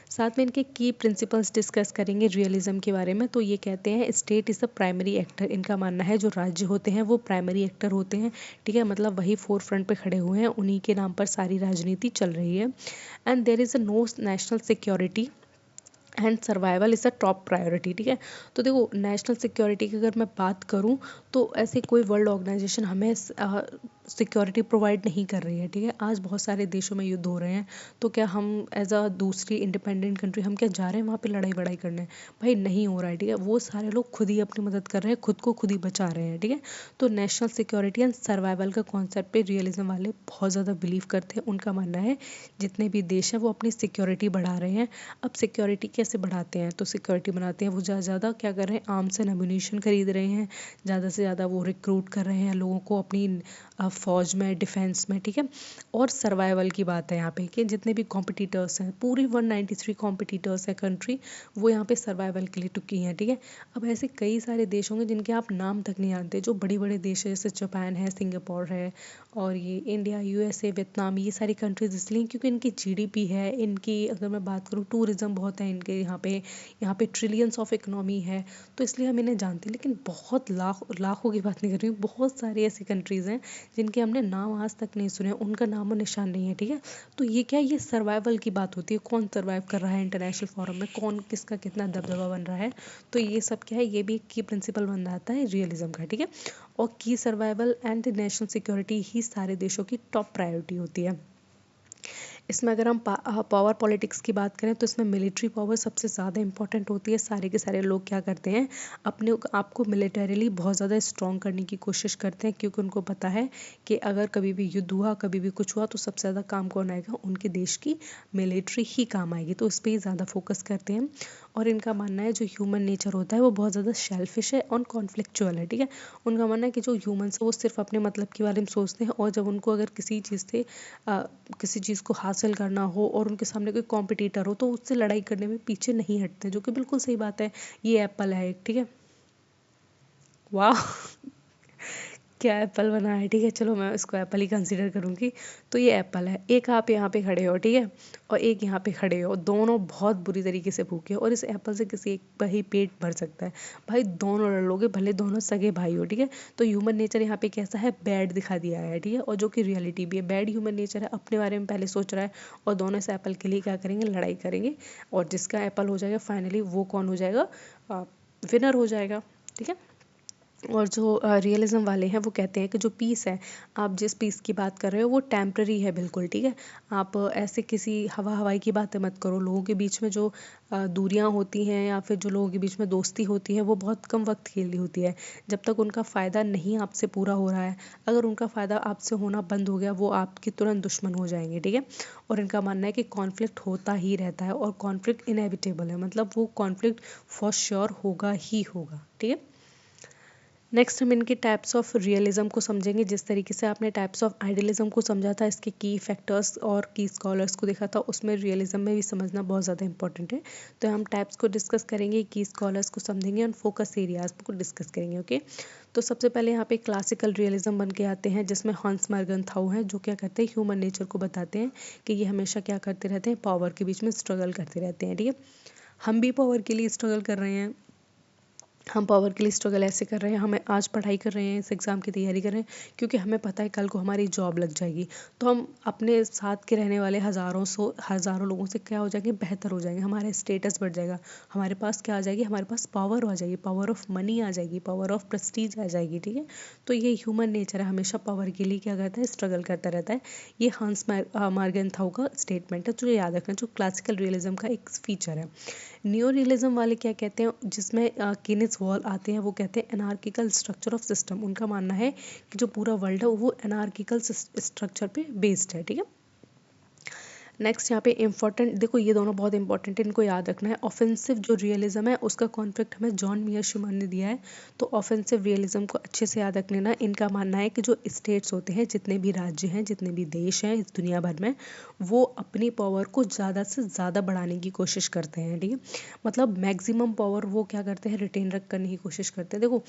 साथ में इनके की प्रिंसिपल्स डिस्कस करेंगे रियलिज्म के बारे में। तो ये कहते हैं state is the primary actor. इनका मानना है जो राज्य होते हैं वो प्राइमरी एक्टर होते हैं, ठीक है। मतलब वही फोर फ्रंट पे खड़े हुए हैं, उन्हीं के नाम पर सारी राजनीति चल रही है। And there is a no national security and survival is a top priority, ठीक है। तो देखो, नेशनल सिक्योरिटी की अगर मैं बात करूँ तो ऐसे कोई वर्ल्ड ऑर्गेनाइजेशन हमें सिक्योरिटी प्रोवाइड नहीं कर रही है, ठीक है। आज बहुत सारे देशों में युद्ध हो रहे हैं, तो क्या हम एज अ दूसरी इंडिपेंडेंट कंट्री हम क्या जा रहे हैं वहाँ पे लड़ाई बड़ाई करने? भाई नहीं हो रहा है, ठीक है। वो सारे लोग खुद ही अपनी मदद कर रहे हैं, खुद को खुद ही बचा रहे हैं, ठीक है। तो नेशनल सिक्योरिटी एंड सर्वाइवल का कॉन्सेप्ट पे रियलिज्म वाले बहुत ज़्यादा बिलीव करते हैं। उनका मानना है जितने भी देश हैं वो अपनी सिक्योरिटी बढ़ा रहे हैं। अब सिक्योरिटी कैसे बढ़ाते हैं? तो सिक्योरिटी बनाते हैं वो ज़्यादा ज़्यादा क्या कर रहे हैं, आर्म्स एंड एम्यूनिशन खरीद रहे हैं, ज़्यादा से ज़्यादा वो रिक्रूट कर रहे हैं लोगों को अपनी फ़ौज में, डिफेंस में, ठीक है। और सर्वाइवल की बात है यहाँ पे कि जितने भी कॉम्पिटिटर्स हैं, पूरी 193 कॉम्पिटिटर्स है कंट्री, वो यहाँ पे सर्वाइवल के लिए टुकी हैं, ठीक है। अब ऐसे कई सारे देश होंगे जिनके आप नाम तक नहीं जानते, जो बड़ी बड़े देश है, जैसे जापान है, सिंगापुर है, और ये इंडिया, यूएसए, वियतनाम, ये सारी कंट्रीज इसलिए क्योंकि इनकी जीडीपी है, इनकी अगर मैं बात करूँ टूरिज़्म बहुत है इनके यहाँ पे ट्रिलियंस ऑफ इकोनॉमी है, तो इसलिए हम इन्हें जानते हैं। लेकिन बहुत लाखों की बात नहीं कर रही हूँ, बहुत सारी ऐसी कंट्रीज़ हैं जिनके हमने नाम आज तक नहीं सुने, उनका नाम और निशान नहीं है, ठीक है। तो ये क्या, ये सर्वाइवल की बात होती है, कौन सर्वाइव कर रहा है इंटरनेशनल फोरम में, कौन किसका कितना दबदबा बन रहा है। तो ये सब क्या है, ये भी एक की प्रिंसिपल बन जाता है रियलिज्म का, ठीक है। और की सर्वाइवल एंड नेशनल सिक्योरिटी ही सारे देशों की टॉप प्रायोरिटी होती है। इसमें अगर हम पावर पॉलिटिक्स की बात करें तो इसमें मिलिट्री पावर सबसे ज़्यादा इंपॉर्टेंट होती है। सारे के सारे लोग क्या करते हैं, अपने आप को मिलिटरीली बहुत ज़्यादा स्ट्रॉन्ग करने की कोशिश करते हैं, क्योंकि उनको पता है कि अगर कभी भी युद्ध हुआ, कभी भी कुछ हुआ, तो सबसे ज़्यादा काम कौन आएगा, उनके देश की मिलिट्री ही काम आएगी। तो इस पर ही ज़्यादा फोकस करते हैं। और इनका मानना है जो ह्यूमन नेचर होता है वो बहुत ज़्यादा शेल्फिश है और कॉन्फ्लिक्चुअल है, ठीक है। उनका मानना है कि जो ह्यूमन्स है वो सिर्फ अपने मतलब के बारे में सोचते हैं, और जब उनको अगर किसी चीज़ से किसी चीज़ को हासिल करना हो और उनके सामने कोई कॉम्पिटिटर हो तो उससे लड़ाई करने में पीछे नहीं हटते, जो कि बिल्कुल सही बात है। ये एप्पल है एक, ठीक है। वाह क्या एप्पल बना है, ठीक है। चलो मैं इसको एप्पल ही कंसीडर करूँगी। तो ये एप्पल है। एक आप यहाँ पे खड़े हो, ठीक है, और एक यहाँ पे खड़े हो, दोनों बहुत बुरी तरीके से भूखे हो, और इस एप्पल से किसी एक का ही पेट भर सकता है। भाई दोनों लड़ लोगे, भले दोनों सगे भाई हो, ठीक है। तो ह्यूमन नेचर यहाँ पे कैसा है, बैड दिखा दिया है, ठीक है, और जो कि रियलिटी भी है। बैड ह्यूमन नेचर है, अपने बारे में पहले सोच रहा है, और दोनों इस एप्पल के लिए क्या करेंगे, लड़ाई करेंगे, और जिसका एप्पल हो जाएगा फाइनली वो कौन हो जाएगा, विनर हो जाएगा, ठीक है। और जो रियलिज्म वाले हैं वो कहते हैं कि जो पीस है, आप जिस पीस की बात कर रहे हो वो टेम्पररी है, बिल्कुल, ठीक है। आप ऐसे किसी हवा हवाई की बातें मत करो। लोगों के बीच में जो दूरियां होती हैं या फिर जो लोगों के बीच में दोस्ती होती है वो बहुत कम वक्त के लिए होती है। जब तक उनका फ़ायदा नहीं आपसे पूरा हो रहा है, अगर उनका फ़ायदा आपसे होना बंद हो गया, वो आपके तुरंत दुश्मन हो जाएंगे, ठीक है। और इनका मानना है कि कॉन्फ्लिक्ट होता ही रहता है, और कॉन्फ्लिक्ट इनएविटेबल है, मतलब वो कॉन्फ्लिक्ट फॉर श्योर होगा ही होगा, ठीक है। नेक्स्ट हम इनके टाइप्स ऑफ रियलिज्म को समझेंगे। जिस तरीके से आपने टाइप्स ऑफ आइडियलिज्म को समझा था, इसके की फैक्टर्स और की स्कॉलर्स को देखा था, उसमें रियलिज्म में भी समझना बहुत ज़्यादा इंपॉर्टेंट है। तो हम टाइप्स को डिस्कस करेंगे, की स्कॉलर्स को समझेंगे, और फोकस एरियाज को डिस्कस करेंगे, ओके। तो सबसे पहले यहाँ पे क्लासिकल रियलिज्म बन के आते हैं, जिसमें हॉन्स मर्गनथाउ हैं, जो क्या करते हैं, ह्यूमन नेचर को बताते हैं कि ये हमेशा क्या करते रहते हैं, पावर के बीच में स्ट्रगल करते रहते हैं, ठीक है। हम भी पावर के लिए स्ट्रगल कर रहे हैं। हम पावर के लिए स्ट्रगल ऐसे कर रहे हैं, हमें आज पढ़ाई कर रहे हैं, इस एग्ज़ाम की तैयारी कर रहे हैं, क्योंकि हमें पता है कल को हमारी जॉब लग जाएगी। तो हम अपने साथ के रहने वाले हज़ारों लोगों से क्या हो जाएंगे, बेहतर हो जाएंगे, हमारा स्टेटस बढ़ जाएगा, हमारे पास क्या आ जाएगी, हमारे पास पावर आ जाएगी, पावर ऑफ मनी आ जाएगी, पावर ऑफ प्रेस्टीज आ जाएगी, ठीक है। तो ये ह्यूमन नेचर है, हमेशा पावर के लिए क्या करता है, स्ट्रगल करता रहता है। ये हॉन्स मर्गनथाउ का स्टेटमेंट है, जो याद रखना, जो क्लासिकल रियलिज्म का एक फीचर है। न्यो रियलिज्म वाले क्या कहते हैं, जिसमें केनेथ वॉल आते हैं, वो कहते हैं एनार्किकल स्ट्रक्चर ऑफ सिस्टम। उनका मानना है कि जो पूरा वर्ल्ड है वो एनार्किकल स्ट्रक्चर पे बेस्ड है, ठीक है। नेक्स्ट यहाँ पे इम्पोर्टेंट देखो, ये दोनों बहुत इंपॉर्टेंट है, इनको याद रखना है। ऑफेंसिव जो रियलिज्म है उसका कॉन्फ्लिक्ट हमें जॉन मियरशिमर ने दिया है। तो ऑफेंसिव रियलिज्म को अच्छे से याद रख लेना। इनका मानना है कि जो स्टेट्स होते हैं, जितने भी राज्य हैं, जितने भी देश हैं इस दुनिया भर में, वो अपनी पावर को ज़्यादा से ज़्यादा बढ़ाने की कोशिश करते हैं, ठीक है। मतलब मैक्सिमम पावर वो क्या करते हैं, रिटेन रख करने की कोशिश करते हैं। देखो,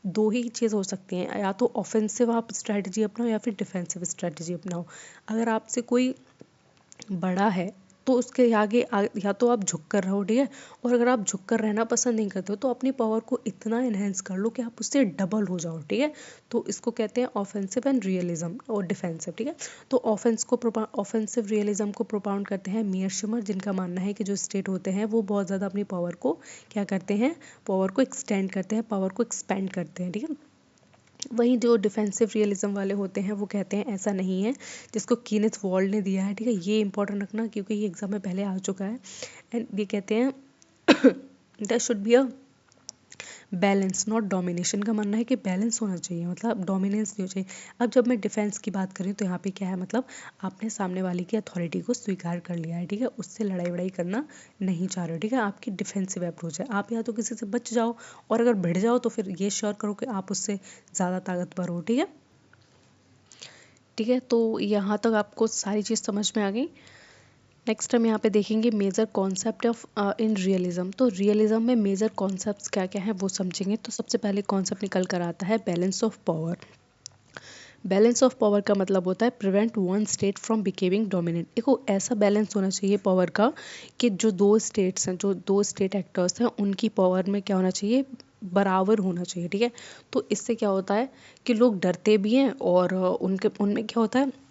दो ही चीज़ हो सकती हैं, या तो ऑफेंसिव आप स्ट्रैटेजी अपनाओ या फिर डिफेंसिव स्ट्रैटेजी अपनाओ। अगर आपसे कोई बड़ा है तो उसके आगे या तो आप झुक कर रहो, ठीक है। और अगर आप झुक कर रहना पसंद नहीं करते हो तो अपनी पावर को इतना इन्हेंस कर लो कि आप उससे डबल हो जाओ, ठीक है। तो इसको कहते हैं ऑफेंसिव एंड रियलिज्म और डिफेंसिव, ठीक है। तो ऑफेंसिव रियलिज्म को प्रोपाउंड करते हैं मियरशिमर, जिनका मानना है कि जो स्टेट होते हैं वो बहुत ज़्यादा अपनी पावर को क्या करते हैं, पावर को एक्सटेंड करते हैं, पावर को एक्सपेंड करते हैं, ठीक है। वहीं जो डिफेंसिव रियलिज्म वाले होते हैं वो कहते हैं ऐसा नहीं है, जिसको कीनेथ वॉल्ड ने दिया है, ठीक है। ये इंपॉर्टेंट रखना, क्योंकि ये एग्जाम में पहले आ चुका है। एंड ये कहते हैं there should be a balance not domination. का मानना है कि बैलेंस होना चाहिए, मतलब डोमिनेंस नहीं हो चाहिए। अब जब मैं डिफेंस की बात करूँ तो यहाँ पे क्या है, मतलब आपने सामने वाले की अथॉरिटी को स्वीकार कर लिया है, ठीक है, उससे लड़ाई वड़ाई करना नहीं चाह रहे हो, ठीक है। आपकी डिफेंसिव अप्रोच है, आप या तो किसी से बच जाओ, और अगर भिड़ जाओ तो फिर ये श्योर करो कि आप उससे ज़्यादा ताकतवर हो, ठीक है। ठीक है, तो यहाँ तक आपको सारी चीज़ समझ में आ गई। नेक्स्ट हम यहाँ पे देखेंगे major concept of in realism. तो रियलिज्म में मेजर कॉन्सेप्ट्स क्या क्या हैं वो समझेंगे। तो सबसे पहले कॉन्सेप्ट निकल कर आता है balance of power. Balance of power का मतलब होता है prevent one state from becoming dominant. देखो, ऐसा बैलेंस होना चाहिए पावर का कि जो दो स्टेट्स हैं, जो दो स्टेट एक्टर्स हैं, उनकी पावर में क्या होना चाहिए, बराबर होना चाहिए, ठीक है। तो इससे क्या होता है कि लोग डरते भी हैं, और उनके उनमें क्या होता है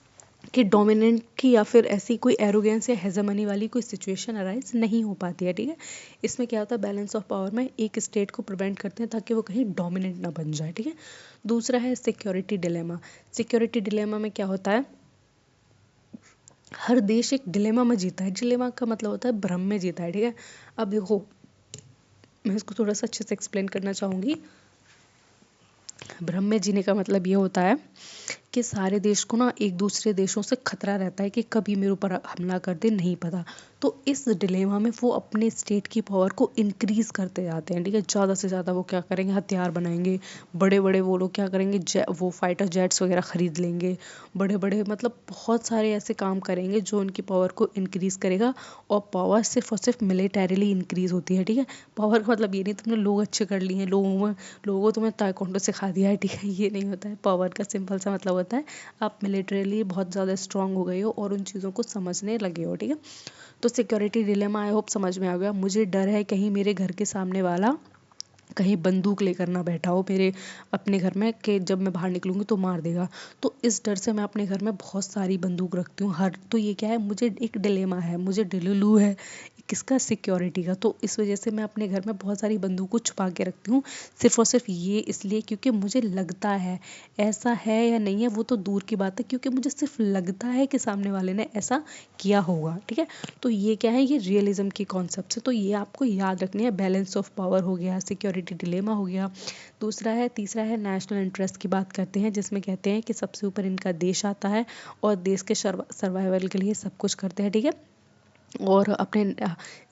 कि डोमिनेंट की या फिर ऐसी कोई एरोगेंस या हेजेमनी वाली कोई सिचुएशन अराइज नहीं हो पाती है, ठीक है। इसमें क्या होता है, बैलेंस ऑफ पावर में एक स्टेट को प्रिवेंट करते हैं ताकि वो कहीं डोमिनेंट ना बन जाए, ठीक है। दूसरा है सिक्योरिटी डिलेमा। सिक्योरिटी डिलेमा में क्या होता है हर देश एक डिलेमा में जीता है। डिलेमा का मतलब होता है भ्रम में जीता है, ठीक है। अब देखो, मैं इसको थोड़ा सा अच्छे से एक्सप्लेन करना चाहूँगी। भ्रम में जीने का मतलब ये होता है कि सारे देश को ना एक दूसरे देशों से खतरा रहता है कि कभी मेरे ऊपर हमला कर दे, नहीं पता। तो इस डिलेमा में वो अपने स्टेट की पावर को इंक्रीज करते जाते हैं, ठीक है। ज़्यादा से ज़्यादा वो क्या करेंगे, हथियार बनाएंगे। बड़े बड़े वो लोग क्या करेंगे, वो फाइटर जेट्स वगैरह खरीद लेंगे। बड़े बड़े मतलब बहुत सारे ऐसे काम करेंगे जो उनकी पावर को इंक्रीज करेगा। और पावर सिर्फ और सिर्फ मिलिटरीली इंक्रीज होती है, ठीक है। पावर का मतलब ये नहीं तुमने लोग अच्छे कर लिए हैं, लोगों को तुम्हें ताइक्वांडो सिखा दिया है, ठीक है। ये नहीं होता है। पावर का सिंपल सा मतलब होता है आप मिलिटरीली बहुत ज़्यादा स्ट्रांग हो गए हो और उन चीज़ों को समझने लगे हो, ठीक है। तो सिक्योरिटी डिलेमा आई होप समझ में आ गया। मुझे डर है कहीं मेरे घर के सामने वाला कहीं बंदूक लेकर ना बैठा हो मेरे अपने घर में, कि जब मैं बाहर निकलूंगी तो मार देगा। तो इस डर से मैं अपने घर में बहुत सारी बंदूक रखती हूँ हर। तो ये क्या है, मुझे एक डिलेमा है, मुझे डिलुलू है किसका, सिक्योरिटी का। तो इस वजह से मैं अपने घर में बहुत सारी बंदूकों छुपा के रखती हूँ, सिर्फ और सिर्फ ये इसलिए क्योंकि मुझे लगता है, ऐसा है या नहीं है वो तो दूर की बात है, क्योंकि मुझे सिर्फ लगता है कि सामने वाले ने ऐसा किया होगा, ठीक है। तो ये क्या है, ये रियलिज्म की कॉन्सेप्ट है। तो ये आपको याद रखनी है। बैलेंस ऑफ पावर हो गया, सिक्योरिटी डिलेमा हो गया। तीसरा है नेशनल इंटरेस्ट की बात करते हैं, जिसमें कहते हैं कि सबसे ऊपर इनका देश आता है और देश के सर्वाइवल के लिए सब कुछ करते हैं, ठीक है। और अपने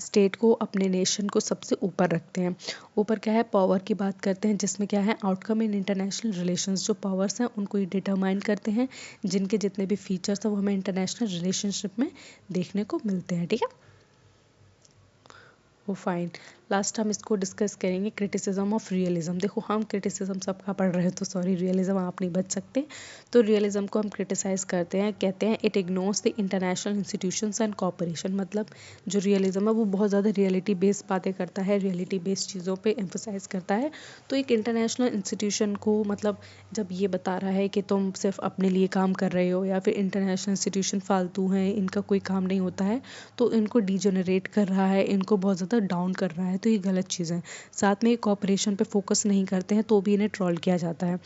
स्टेट को, अपने नेशन को सबसे ऊपर रखते हैं। ऊपर क्या है, पावर की बात करते हैं, जिसमें क्या है, आउटकम इन इंटरनेशनल रिलेशंस। जो पावर्स हैं उनको ये डिटरमाइन करते हैं, जिनके जितने भी फीचर्स हैं वो हमें इंटरनेशनल रिलेशनशिप में देखने को मिलते हैं, ठीक है। वो फाइन। लास्ट हम इसको डिस्कस करेंगे, क्रिटिसिज्म ऑफ रियलिज्म। देखो हम क्रिटिसिज्म सबका पढ़ रहे हो तो सॉरी, रियलिज्म आप नहीं बच सकते। तो रियलिज्म को हम क्रिटिसाइज करते हैं, कहते हैं it ignores the international institutions and cooperation. मतलब जो रियलिज्म है वो बहुत ज़्यादा रियलिटी बेस्ड बातें करता है, रियलिटी बेस्ड चीज़ों पे एम्फोसाइज करता है। तो एक इंटरनेशनल इंस्टीट्यूशन को मतलब जब ये बता रहा है कि तुम सिर्फ अपने लिए काम कर रहे हो या फिर इंटरनेशनल इंस्टीट्यूशन फालतू हैं, इनका कोई काम नहीं होता है, तो इनको डिजेनरेट कर रहा है, इनको बहुत ज़्यादा डाउन कर रहा है, तो ये गलत चीज़ है। साथ में ये कॉपरेशन पे फोकस नहीं करते हैं तो भी इन्हें ट्रोल किया जाता है।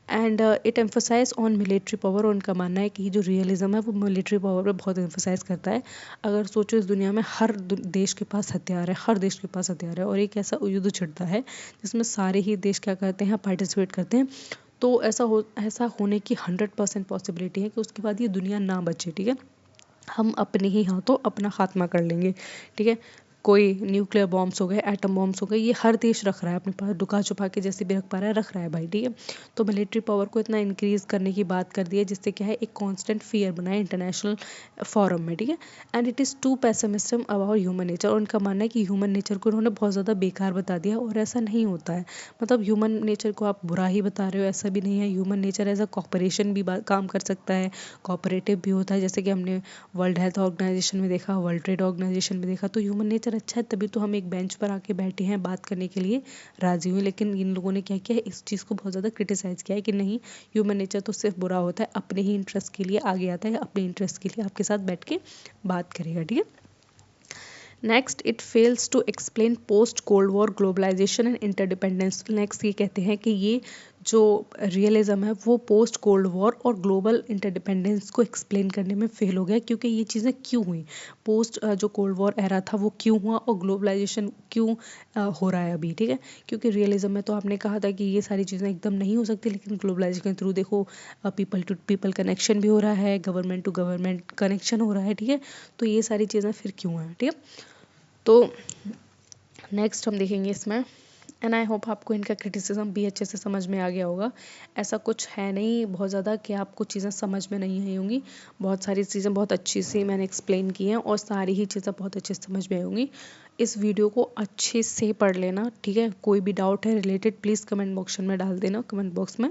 And it emphasise on military power. और उनका मानना है कि जो रियलिज्म है वो मिलिट्री पावर पे बहुत एम्फोसाइज करता है। अगर सोचो इस दुनिया में हर देश के पास हथियार है, हर देश के पास हथियार है, और एक ऐसा युद्ध छिड़ता है जिसमें सारे ही देश क्या करते हैं, पार्टिसिपेट करते हैं। तो ऐसा होने की 100% पॉसिबिलिटी है कि उसके बाद ये दुनिया ना बचे, ठीक है। हम अपने ही हाथों अपना खात्मा कर लेंगे, ठीक है। कोई न्यूक्लियर बॉम्ब्स हो गए, एटम बॉम्ब्स हो गए, ये हर देश रख रहा है अपने पास, लुका छुपा के जैसे भी रख पा रहा है, रख रहा है भाई, ठीक है। तो मिलिट्री पावर को इतना इंक्रीज करने की बात कर दी है जिससे क्या है, एक कांस्टेंट फियर बना है इंटरनेशनल फॉरम में, ठीक है। And it is too pessimistic about human nature. और उनका मानना है कि ह्यूमन नेचर को उन्होंने बहुत ज़्यादा बेकार बता दिया, और ऐसा नहीं होता है। मतलब ह्यूमन नेचर को आप बुरा ही बता रहे हो, ऐसा भी नहीं है। Human nature as a cooperation भी काम कर सकता है, कॉपरेटिव भी होता है, जैसे कि हमने वर्ल्ड हेल्थ ऑर्गेनाइजेशन में देखा, वर्ल्ड ट्रेड ऑर्गेनाइजेशन में देखा। तो ह्यूमन नेचर अच्छा है, तभी तो हम एक बेंच पर आके बैठे हैं, बात करने के लिए राजी हुए। लेकिन इन लोगों ने क्या किया है, इस चीज़ को बहुत ज़्यादा क्रिटिसाइज़ किया है कि नहीं, ह्यूमन नेचर तो सिर्फ बुरा होता है, अपने ही इंटरेस्ट के लिए आगे आता है, अपने इंटरेस्ट के लिए आपके साथ बैठ के बात करेगा, ठीक है। Next, it fails to explain post cold war globalisation and interdependence. Next ये कहते हैं कि ये जो रियलिज्म है वो पोस्ट कोल्ड वॉर और ग्लोबल इंटरडिपेंडेंस को एक्सप्लेन करने में फेल हो गया, क्योंकि ये चीज़ें क्यों हुई। पोस्ट जो कोल्ड वॉर एरा था वो क्यों हुआ, और ग्लोबलाइजेशन क्यों हो रहा है अभी, ठीक है। क्योंकि रियलिज्म में तो आपने कहा था कि ये सारी चीज़ें एकदम नहीं हो सकती, लेकिन ग्लोबलाइजेशन के थ्रू देखो पीपल टू पीपल कनेक्शन भी हो रहा है, गवर्नमेंट टू गवर्नमेंट कनेक्शन हो रहा है, ठीक है। तो ये सारी चीज़ें फिर क्यों हैं, ठीक है। तो नेक्स्ट हम देखेंगे इसमें, एंड आई होप आपको इनका क्रिटिसिज्म भी अच्छे से समझ में आ गया होगा। ऐसा कुछ है नहीं बहुत ज़्यादा कि आपको चीज़ें समझ में नहीं आई होंगी। बहुत सारी चीज़ें बहुत अच्छी सी मैंने एक्सप्लेन की हैं, और सारी ही चीज़ें बहुत अच्छे से समझ में आई होंगी। इस वीडियो को अच्छे से पढ़ लेना, ठीक है। कोई भी डाउट है रिलेटेड प्लीज़ कमेंट बॉक्स में डाल देना, कमेंट बॉक्स में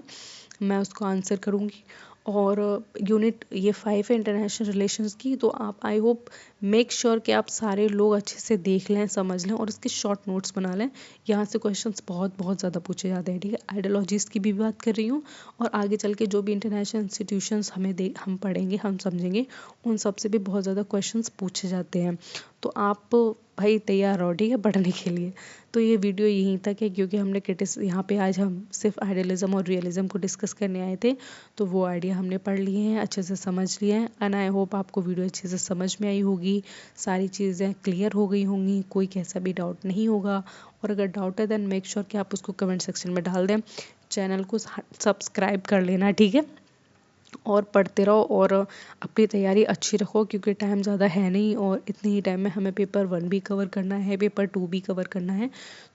मैं उसको आंसर करूँगी। और यूनिट ये 5 है इंटरनेशनल रिलेशंस की, तो आप आई होप मेक श्योर कि आप सारे लोग अच्छे से देख लें, समझ लें और इसके शॉर्ट नोट्स बना लें। यहाँ से क्वेश्चंस बहुत बहुत ज़्यादा पूछे जाते हैं, ठीक है। आइडियोलॉजीज़ की भी बात कर रही हूँ और आगे चल के जो भी इंटरनेशनल इंस्टीट्यूशंस हम पढ़ेंगे, हम समझेंगे, उन सब से भी बहुत ज़्यादा क्वेश्चंस पूछे जाते हैं। तो आप भाई तैयार रहो, ठीक है, पढ़ने के लिए। तो ये वीडियो यहीं तक है, क्योंकि हमने यहाँ पे आज हम सिर्फ आइडियलिज्म और रियलिज्म को डिस्कस करने आए थे। तो वो आइडिया हमने पढ़ लिए हैं, अच्छे से समझ लिए हैं, एंड आई होप आपको वीडियो अच्छे से समझ में आई होगी, सारी चीज़ें क्लियर हो गई होंगी, कोई कैसा भी डाउट नहीं होगा। और अगर डाउट है देन मेक श्योर कि आप उसको कमेंट सेक्शन में डाल दें। चैनल को सब्सक्राइब कर लेना, ठीक है, और पढ़ते रहो और अपनी तैयारी अच्छी रखो, क्योंकि टाइम ज़्यादा है नहीं और इतने ही टाइम में हमें पेपर 1 भी कवर करना है, पेपर 2 भी कवर करना है।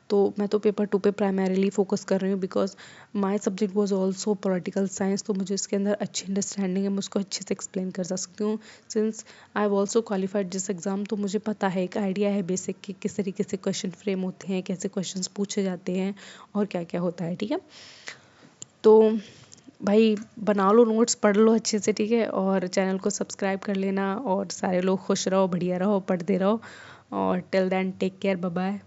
तो मैं तो पेपर 2 पे प्राइमरीली फोकस कर रही हूँ, because my subject was also political science. तो मुझे इसके अंदर अच्छी अंडरस्टैंडिंग है, मैं उसको अच्छे से एक्सप्लेन कर सकती हूँ। Since I have also qualified this exam, तो मुझे पता है, एक आइडिया है बेसिक कि किस तरीके से क्वेश्चन फ्रेम होते हैं, कैसे क्वेश्चंस पूछे जाते हैं और क्या क्या होता है, ठीक है। तो भाई बना लो नोट्स, पढ़ लो अच्छे से, ठीक है, और चैनल को सब्सक्राइब कर लेना और सारे लोग खुश रहो, बढ़िया रहो, पढ़ते रहो। और till then take care, bye bye.